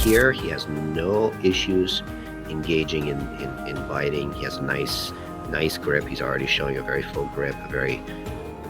here, he has no issues engaging in biting. He has a nice grip. He's already showing a very full grip, a very,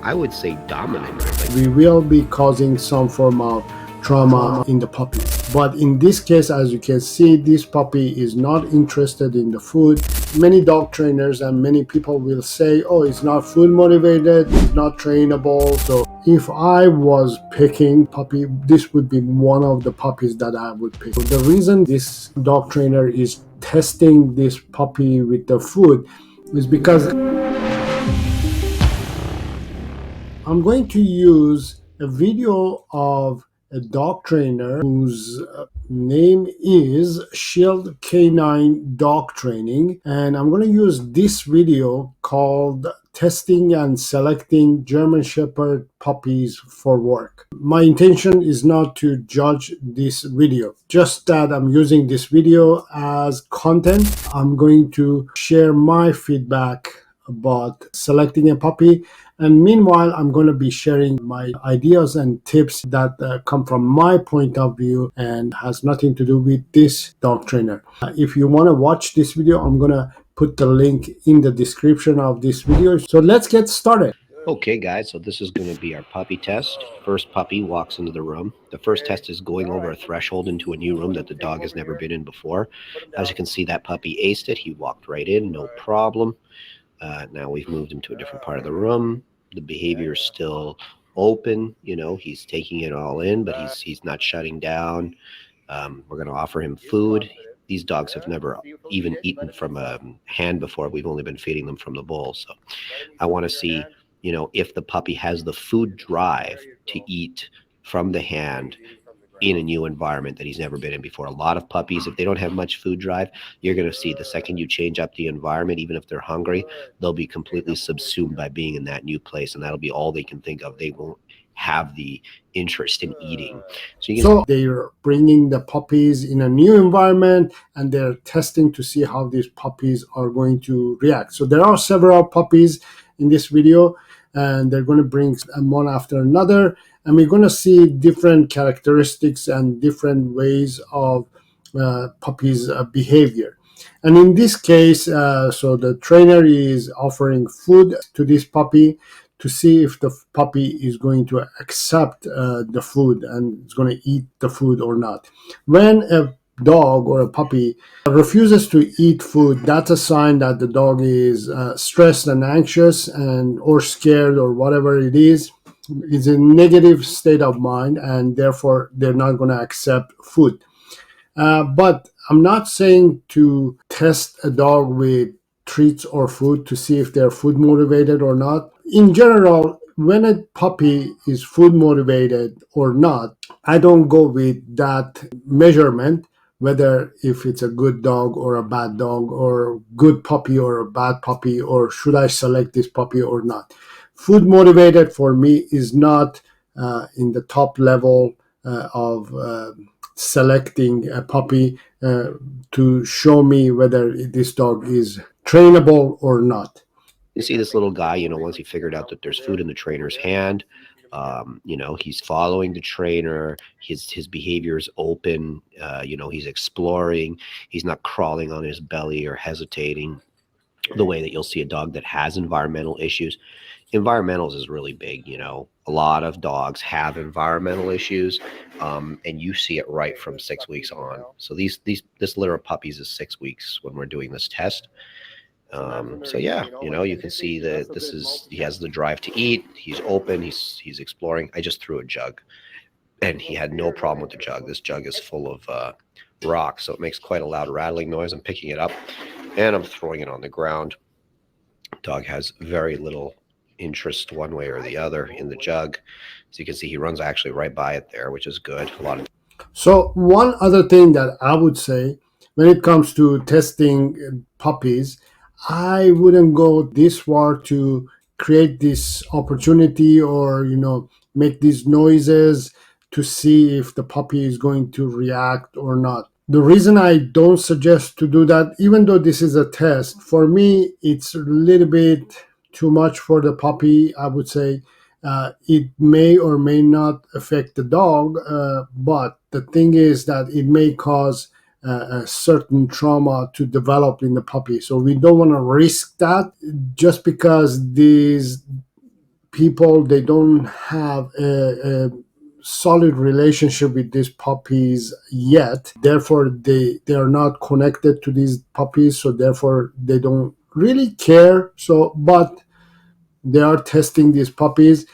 I would say, dominant grip. We will be causing some form of trauma in the puppy. But in this case, as you can see, this puppy is not interested in the food. Many dog trainers and many people will say, oh, it's not food motivated, it's not trainable. So if I was picking puppy, this would be one of the puppies that I would pick. The reason this dog trainer is testing this puppy with the food is because I'm going to use a video of a dog trainer whose name is Shield Canine Dog Training, and I'm going to use this video called Testing and Selecting German Shepherd Puppies for Work. My intention is not to judge this video, just that I'm using this video as content. I'm going to share my feedback about selecting a puppy, and meanwhile I'm going to be sharing my ideas and tips that come from my point of view and has nothing to do with this dog trainer. If you want to watch this video, I'm going to put the link in the description of this video. So let's get started. Okay, guys, so this is going to be our puppy test. First puppy walks into the room. The first test is going over a threshold into a new room that the dog has never been in before. As you can see, that puppy aced it. He walked right in, no problem. Now we've moved him to a different part of the room. The behavior is still open. You know, he's taking it all in, but he's not shutting down. We're going to offer him food. These dogs have never even eaten from a hand before. We've only been feeding them from the bowl. So I want to see, you know, if the puppy has the food drive to eat from the hand in a new environment that he's never been in before. A lot of puppies, if they don't have much food drive, you're going to see the second you change up the environment, even if they're hungry, they'll be completely subsumed by being in that new place, and that'll be all they can think of. They won't have the interest in eating. So they're bringing the puppies in a new environment and they're testing to see how these puppies are going to react. So there are several puppies in this video, and they're going to bring one after another, and we're going to see different characteristics and different ways of puppies' behavior. And in this case, so the trainer is offering food to this puppy to see if the puppy is going to accept the food and is going to eat the food or not. When a dog or a puppy refuses to eat food, that's a sign that the dog is stressed and anxious and or scared or whatever it is a negative state of mind, and therefore they're not going to accept food. But I'm not saying to test a dog with treats or food to see if they're food motivated or not. In general, when a puppy is food motivated or not, I don't go with that measurement, whether if it's a good dog or a bad dog, or good puppy or a bad puppy, or should I select this puppy or not. Food motivated for me is not in the top level of selecting a puppy to show me whether this dog is trainable or not. You see this little guy, you know, once he figured out that there's food in the trainer's hand, you know, he's following the trainer. His behavior is open. You know, he's exploring. He's not crawling on his belly or hesitating the way that you'll see a dog that has environmental issues. Environmentals is really big. You know, a lot of dogs have environmental issues, and you see it right from 6 weeks on. So this litter of puppies is 6 weeks when we're doing this test. So yeah, you know, you can see that he has the drive to eat. He's open. He's exploring. I just threw a jug, and he had no problem with the jug. This jug is full of rocks, so it makes quite a loud rattling noise. I'm picking it up, and I'm throwing it on the ground. Dog has very little interest one way or the other in the jug. So you can see he runs actually right by it there, which is good. So one other thing that I would say when it comes to testing puppies, I wouldn't go this far to create this opportunity or, you know, make these noises to see if the puppy is going to react or not. The reason I don't suggest to do that, even though this is a test, for me, it's a little bit too much for the puppy, I would say. It may or may not affect the dog, but the thing is that it may cause a certain trauma to develop in the puppy. So we don't want to risk that just because these people, they don't have a solid relationship with these puppies yet. Therefore, they are not connected to these puppies, so therefore they don't really care. So but they are testing these puppies.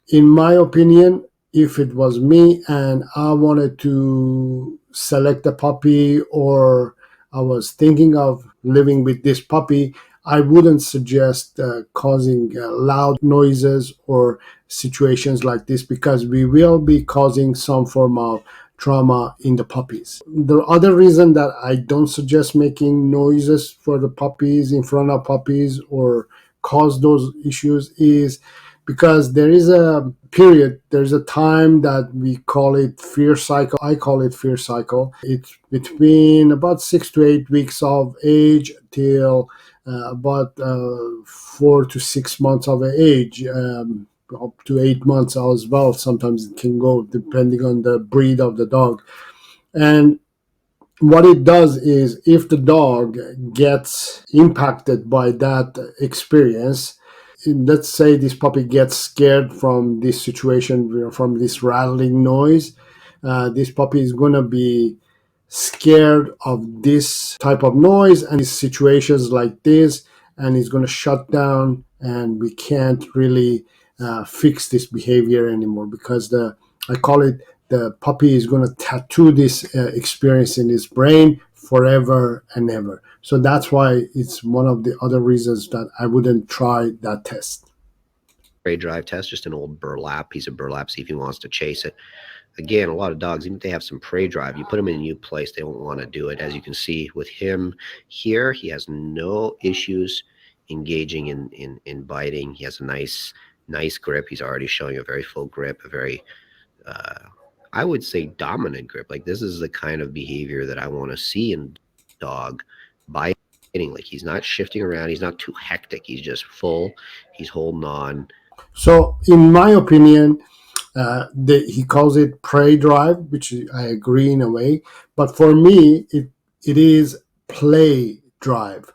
In my opinion, if it was me and I wanted to select a puppy, or I was thinking of living with this puppy, I wouldn't suggest causing loud noises or situations like this, because we will be causing some form of trauma in the puppies. The other reason that I don't suggest making noises for the puppies, in front of puppies, or cause those issues, is because there is a period, there's a time that we call it fear cycle. I call it fear cycle. It's between about 6 to 8 weeks of age till about 4 to 6 months of age, up to 8 months as well. Sometimes it can go depending on the breed of the dog. And what it does is, if the dog gets impacted by that experience, let's say this puppy gets scared from this situation, from this rattling noise, this puppy is going to be scared of this type of noise and situations like this, and is going to shut down, and we can't really fix this behavior anymore, because I call it, the puppy is going to tattoo this experience in his brain forever and ever. So that's why it's one of the other reasons that I wouldn't try that test. Prey drive test, just an old burlap, piece of burlap, see if he wants to chase it. Again, a lot of dogs, even if they have some prey drive, you put them in a new place, they won't want to do it. As you can see with him here, he has no issues engaging in biting. He has a nice grip. He's already showing a very full grip, a very uh, I would say dominant grip. Like, this is the kind of behavior that I want to see in dog biting. Like, he's not shifting around. He's not too hectic. He's just full. He's holding on. So, in my opinion, he calls it prey drive, which I agree in a way. But for me, it is play drive.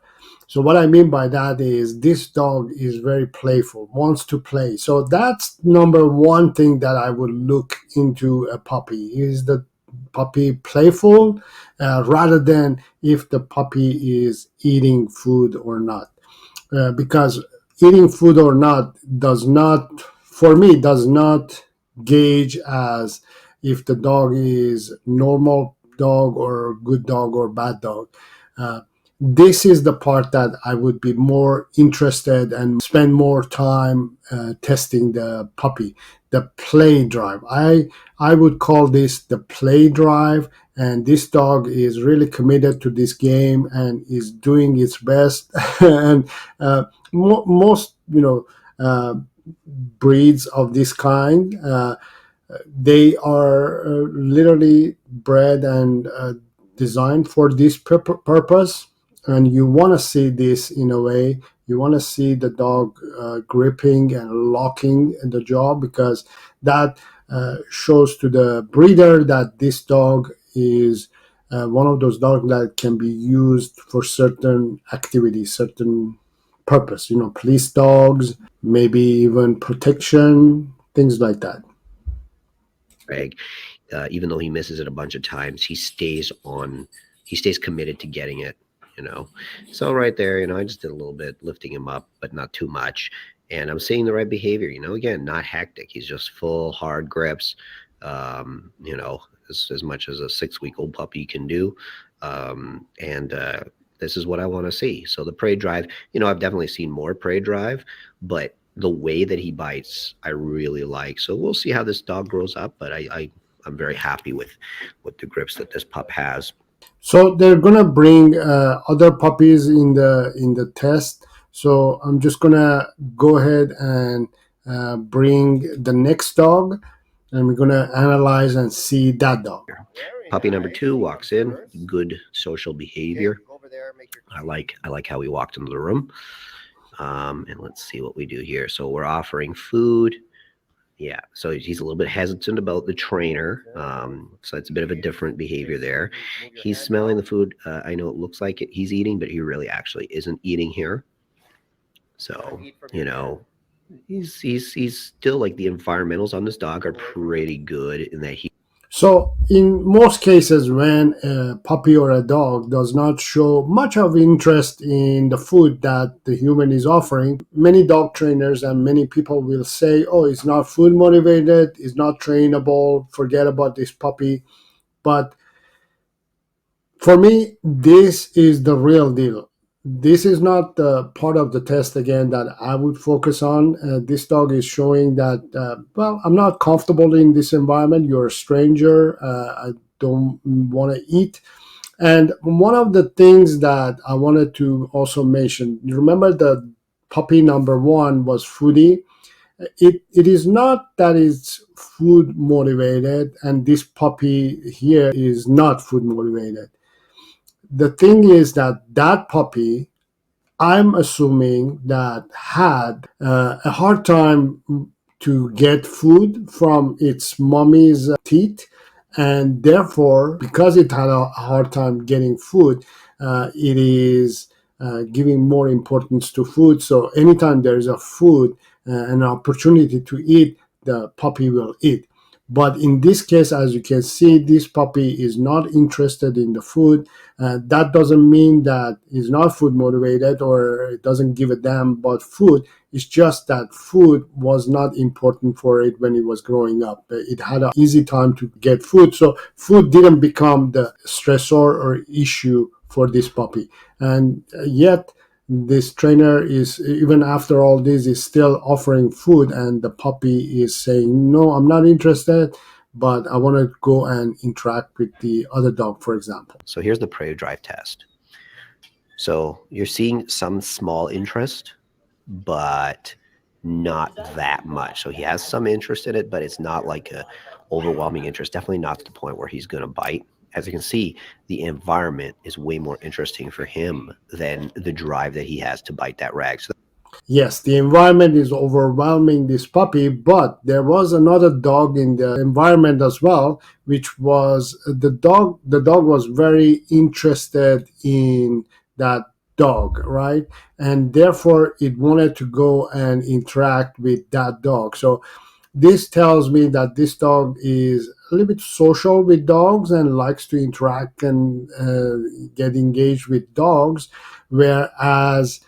So what I mean by that is, this dog is very playful, wants to play. So that's number one thing that I would look into a puppy. Is the puppy playful, rather than if the puppy is eating food or not? Because eating food or not does not, for me, does not gauge as if the dog is normal dog or good dog or bad dog. uh, this is the part that I would be more interested and spend more time testing the puppy, the play drive. I would call this the play drive, and this dog is really committed to this game and is doing its best. And most, breeds of this kind, they are literally bred and designed for this purpose. And you want to see this in a way. You want to see the dog gripping and locking the jaw, because that shows to the breeder that this dog is one of those dogs that can be used for certain activities, certain purpose. Police dogs, maybe even protection, things like that. Greg, even though he misses it a bunch of times, he stays on. He stays committed to getting it. You know, so right there, I just did a little bit lifting him up, but not too much, and I'm seeing the right behavior. Again, not hectic. He's just full hard grips. As much as a 6 week old puppy can do, and this is what I want to see. So the prey drive, I've definitely seen more prey drive, but the way that he bites, I really like. So we'll see how this dog grows up, but I'm very happy with the grips that this pup has. So they're gonna bring other puppies in the test. So I'm just gonna go ahead and bring the next dog, and we're gonna analyze and see that dog. Puppy number two walks in, good social behavior. I like how he walked into the room. And let's see what we do here. So we're offering food. Yeah, so he's a little bit hesitant about the trainer. So it's a bit of a different behavior there. He's smelling the food. I know it looks like he's eating, but he really actually isn't eating here. So, you know, he's still like the environmentals on this dog are pretty good in that he So, in most cases, when a puppy or a dog does not show much of interest in the food that the human is offering, many dog trainers and many people will say, oh, it's not food motivated, it's not trainable, forget about this puppy. But for me, this is the real deal. This is not the part of the test again that I would focus on. This dog is showing that, well, I'm not comfortable in this environment. You're a stranger. I don't want to eat. And one of the things that I wanted to also mention, you remember the puppy number one was foodie. It is not that it's food motivated, and this puppy here is not food motivated. The thing is that that puppy, I'm assuming that had a hard time to get food from its mommy's teeth, and therefore, because it had a hard time getting food, it is giving more importance to food. So anytime there is a food, an opportunity to eat, the puppy will eat. But in this case, as you can see, this puppy is not interested in the food. That doesn't mean that he's not food motivated or it doesn't give a damn about food. It's just that food was not important for it when it was growing up. It had an easy time to get food, so food didn't become the stressor or issue for this puppy. And yet, this trainer is, even after all this, is still offering food, and the puppy is saying, no, I'm not interested, but I want to go and interact with the other dog, for example. so here's the prey drive test. So you're seeing some small interest, but not that much. So he has some interest in it, but it's not like a overwhelming interest. Definitely not to the point where he's going to bite. As you can see, the environment is way more interesting for him than the drive that he has to bite that rag. So Yes, the environment is overwhelming this puppy, but there was another dog in the environment as well, which was the dog. The dog was very interested in that dog, right? And therefore, it wanted to go and interact with that dog. So this tells me that this dog is a little bit social with dogs and likes to interact and get engaged with dogs, whereas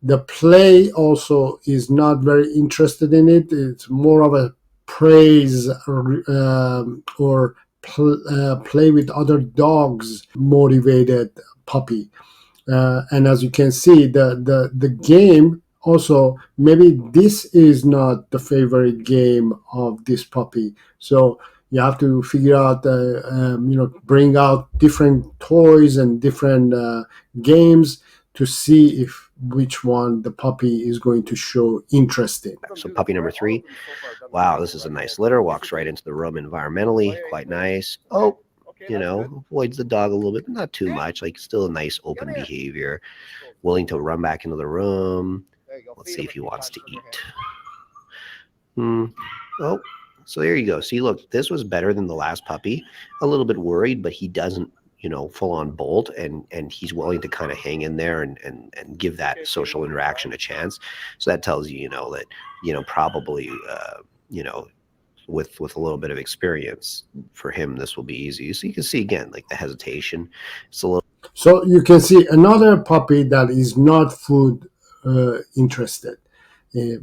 the play also is not very interested in it. It's more of a praise or play with other dogs motivated puppy. And as you can see, the game also, maybe this is not the favorite game of this puppy. So you have to figure out, bring out different toys and different games to see if which one the puppy is going to show interest in. so puppy number 3, wow, this is a nice litter. Walks right into the room environmentally, quite nice. Oh, avoids the dog a little bit, but not too much. Like still a nice open behavior, willing to run back into the room. Let's see if he wants to eat. Oh, so there you go. See, look, this was better than the last puppy. A little bit worried, but he doesn't, full on bolt, and he's willing to kind of hang in there and give that social interaction a chance. So that tells you, that, probably, with a little bit of experience for him, this will be easy. So you can see again, like the hesitation. It's a little. So you can see another puppy that is not food interested. Uh,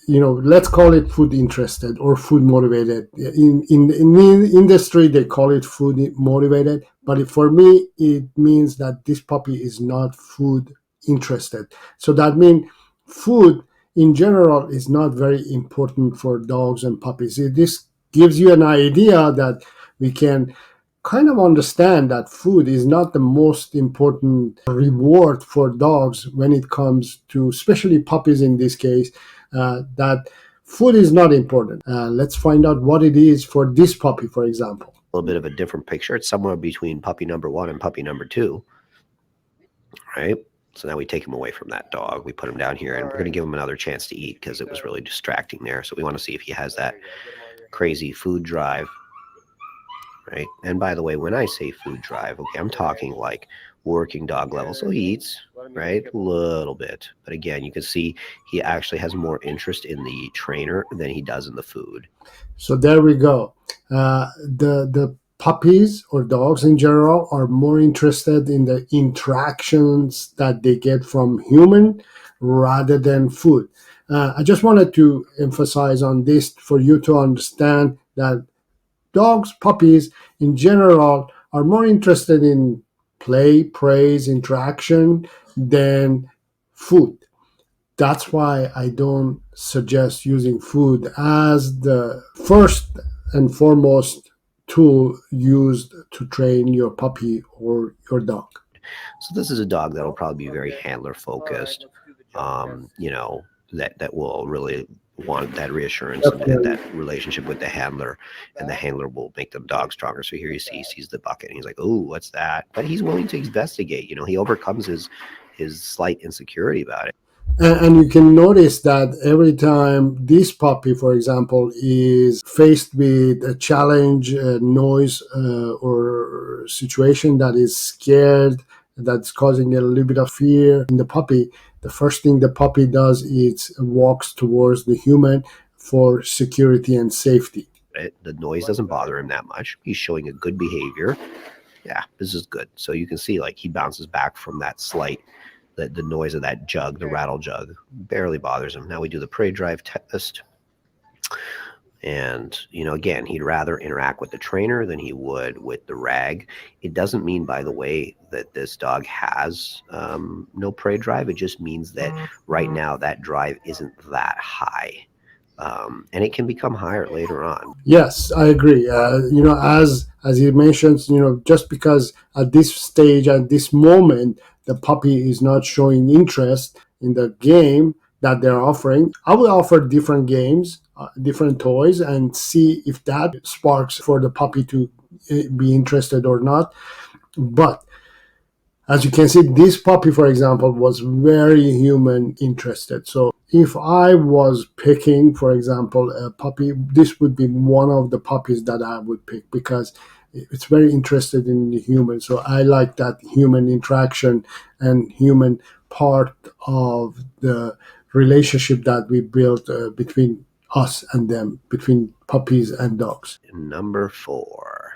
let's call it food interested or food motivated. In the industry, they call it food motivated, but for me, it means that this puppy is not food interested. So that means food in general is not very important for dogs and puppies. This gives you an idea that we can kind of understand that food is not the most important reward for dogs when it comes to, especially puppies in this case, that food is not important. Let's find out what it is for this puppy, for example. A little bit of a different picture. It's somewhere between puppy number 1 and puppy number 2, right? So now we take him away from that dog. We put him down here, and we're going to give him another chance to eat because it was really distracting there. So we want to see if he has that crazy food drive, right? And by the way, when I say food drive, okay, I'm talking like working dog level. So he eats, right? A little bit. But again, you can see he actually has more interest in the trainer than he does in the food. So there we go. The puppies or dogs in general are more interested in the interactions that they get from human rather than food. I just wanted to emphasize on this for you to understand that dogs, puppies in general, are more interested in play, praise, interaction than food. That's why I don't suggest using food as the first and foremost tool used to train your puppy or your dog. So this is a dog that'll probably be very handler focused. You know, that will really want that reassurance and Definitely. that relationship with the handler, and the handler will make the dog stronger. So here you see, he sees the bucket and he's like, "Oh, what's that?" But he's willing to investigate. You know, he overcomes his slight insecurity about it. And you can notice that every time this puppy, for example, is faced with a challenge, a noise, or situation that is scared, that's causing a little bit of fear in the puppy, the first thing the puppy does is walks towards the human for security and safety. The noise doesn't bother him that much. He's showing a good behavior. Yeah, this is good. So you can see like he bounces back from that slight, the noise of that jug, the rattle jug, barely bothers him. Now we do the prey drive test. And, you know, again, he'd rather interact with the trainer than he would with the rag. It doesn't mean, by the way, that this dog has no prey drive. It just means that right now that drive isn't that high. And it can become higher later on. Yes, I agree. As he mentions, just because at this stage, at this moment, the puppy is not showing interest in the game that they're offering, I will offer different games, different toys, and see if that sparks for the puppy to be interested or not. But as you can see, this puppy, for example, was very human interested. So if I was picking, for example, a puppy, this would be one of the puppies that I would pick because it's very interested in the human. So I like that human interaction and human part of the relationship that we built between us and them, between puppies and dogs. Number 4.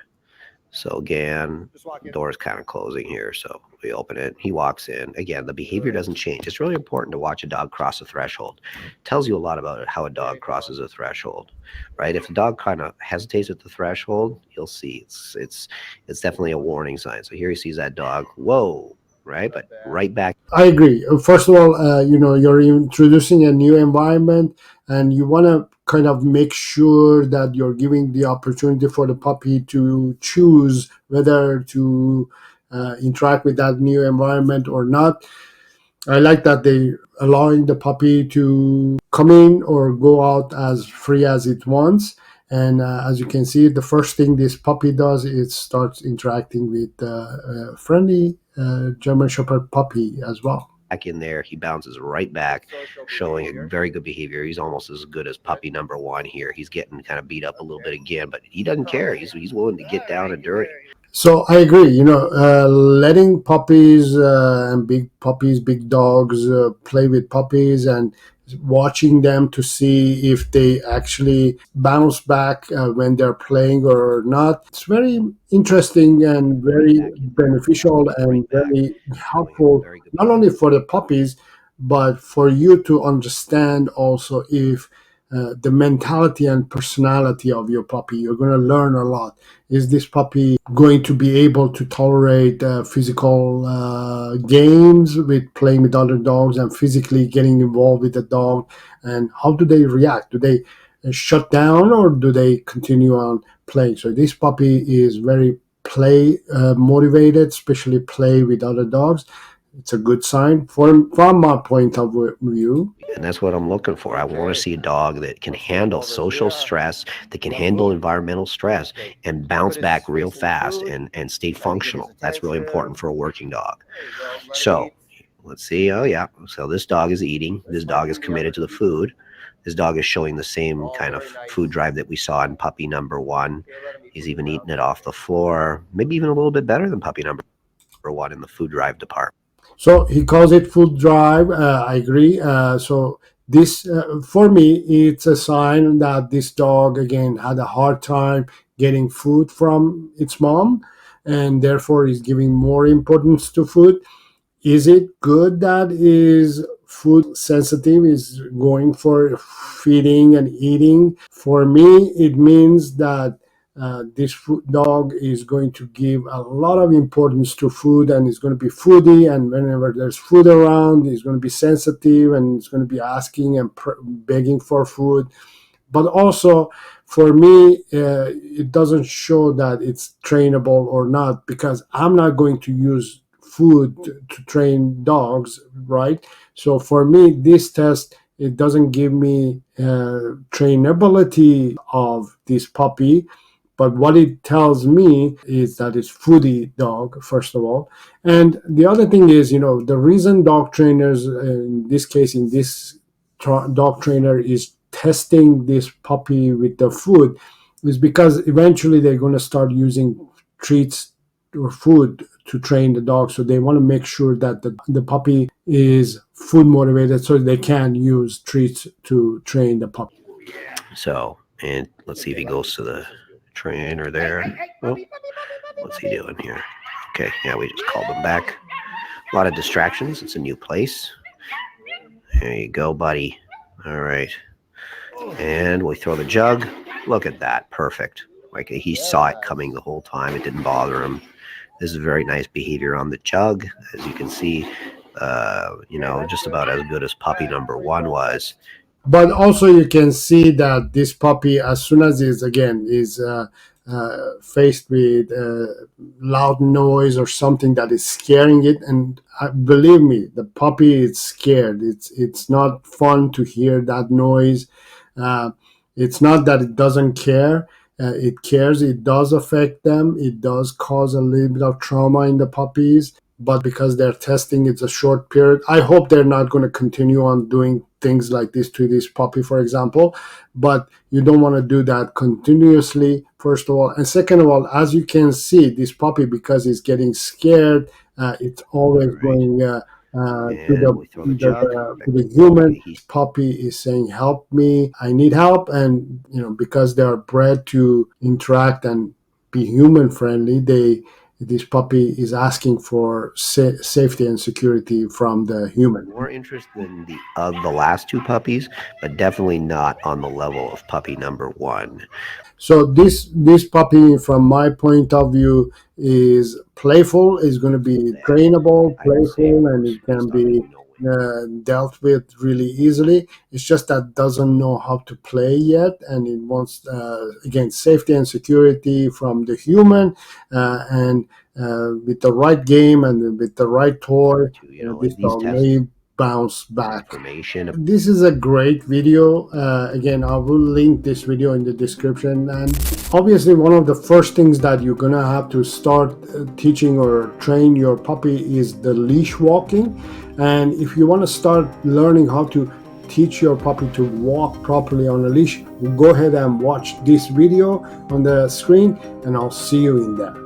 So again, the door is kind of closing here. So we open it. He walks in. Again, the behavior doesn't change. It's really important to watch a dog cross a threshold. It tells you a lot about how a dog crosses a threshold, right? If the dog kind of hesitates at the threshold, you'll see it's definitely a warning sign. So here he sees that dog. Whoa, right? But right back. I agree. First of all, you're introducing a new environment, and you want to kind of make sure that you're giving the opportunity for the puppy to choose whether to interact with that new environment or not. I like that they allowing the puppy to come in or go out as free as it wants. And as you can see, the first thing this puppy does is starts interacting with friendly German Shepherd puppy as well. Back in there, he bounces right back, showing a very good behavior. He's almost as good as puppy number 1 here. He's getting kind of beat up a little bit again, but he doesn't care. He's willing to get down and dirty. So I agree. Letting puppies and big puppies, big dogs play with puppies and watching them to see if they actually bounce back when they're playing or not. It's very interesting and very beneficial and very helpful, not only for the puppies, but for you to understand also if the mentality and personality of your puppy. You're going to learn a lot. Is this puppy going to be able to tolerate physical games with playing with other dogs and physically getting involved with the dog? And how do they react? Do they shut down or do they continue on playing? So this puppy is very play motivated, especially play with other dogs. It's a good sign from my point of view. And that's what I'm looking for. I want to see a dog that can handle social stress, that can handle environmental stress, and bounce back real fast and stay functional. That's really important for a working dog. So let's see. Oh yeah, so this dog is eating. This dog is committed to the food. This dog is showing the same kind of food drive that we saw in puppy number one. He's even eating it off the floor, maybe even a little bit better than puppy number one in the food drive department. So he calls it food drive. I agree. So this, for me, it's a sign that this dog again had a hard time getting food from its mom, and therefore is giving more importance to food. Is it good that is food sensitive, is going for feeding and eating? For me, it means that this dog is going to give a lot of importance to food and is going to be foodie, and whenever there's food around he's going to be sensitive and he's going to be asking and begging for food. But also for me, it doesn't show that it's trainable or not, because I'm not going to use food to train dogs, right? So for me, this test, it doesn't give me trainability of this puppy, but what it tells me is that it's foodie dog, first of all. And the other thing is, the reason dog trainers, in this case, in this dog trainer is testing this puppy with the food, is because eventually they're going to start using treats or food to train the dog. So they want to make sure that the puppy is food motivated so they can use treats to train the puppy. So, and let's see if he goes to the trainer there. Oh, what's he doing here? Okay, yeah, we just called him back. A lot of distractions. It's a new place. There you go, buddy. All right. And we throw the jug. Look at that. Perfect. Like he saw it coming the whole time. It didn't bother him. This is very nice behavior on the jug. As you can see, just about as good as puppy number one was. But also you can see that this puppy, as soon as is faced with loud noise or something that is scaring it, and believe me, the puppy is scared. It's not fun to hear that noise. It's not that it doesn't care. It cares. It does affect them. It does cause a little bit of trauma in the puppies. But because they're testing, it's a short period. I hope they're not going to continue on doing things like this to this puppy, for example. But you don't want to do that continuously, first of all. And second of all, as you can see, this puppy, because he's getting scared, it's always going to the human. Puppy is saying, help me, I need help. And because they are bred to interact and be human friendly, this puppy is asking for safety and security from the human. More interest than the last two puppies, but definitely not on the level of puppy number one. So this puppy, from my point of view, is playful, is going to be trainable, playful, and it can be dealt with really easily. It's just that doesn't know how to play yet, and it wants again safety and security from the human, and with the right game and with the right toy, this dog may bounce back. This is a great video. Again, I will link this video in the description. And obviously one of the first things that you're gonna have to start teaching or train your puppy is the leash walking. And if you want to start learning how to teach your puppy to walk properly on a leash, go ahead and watch this video on the screen, and I'll see you in there.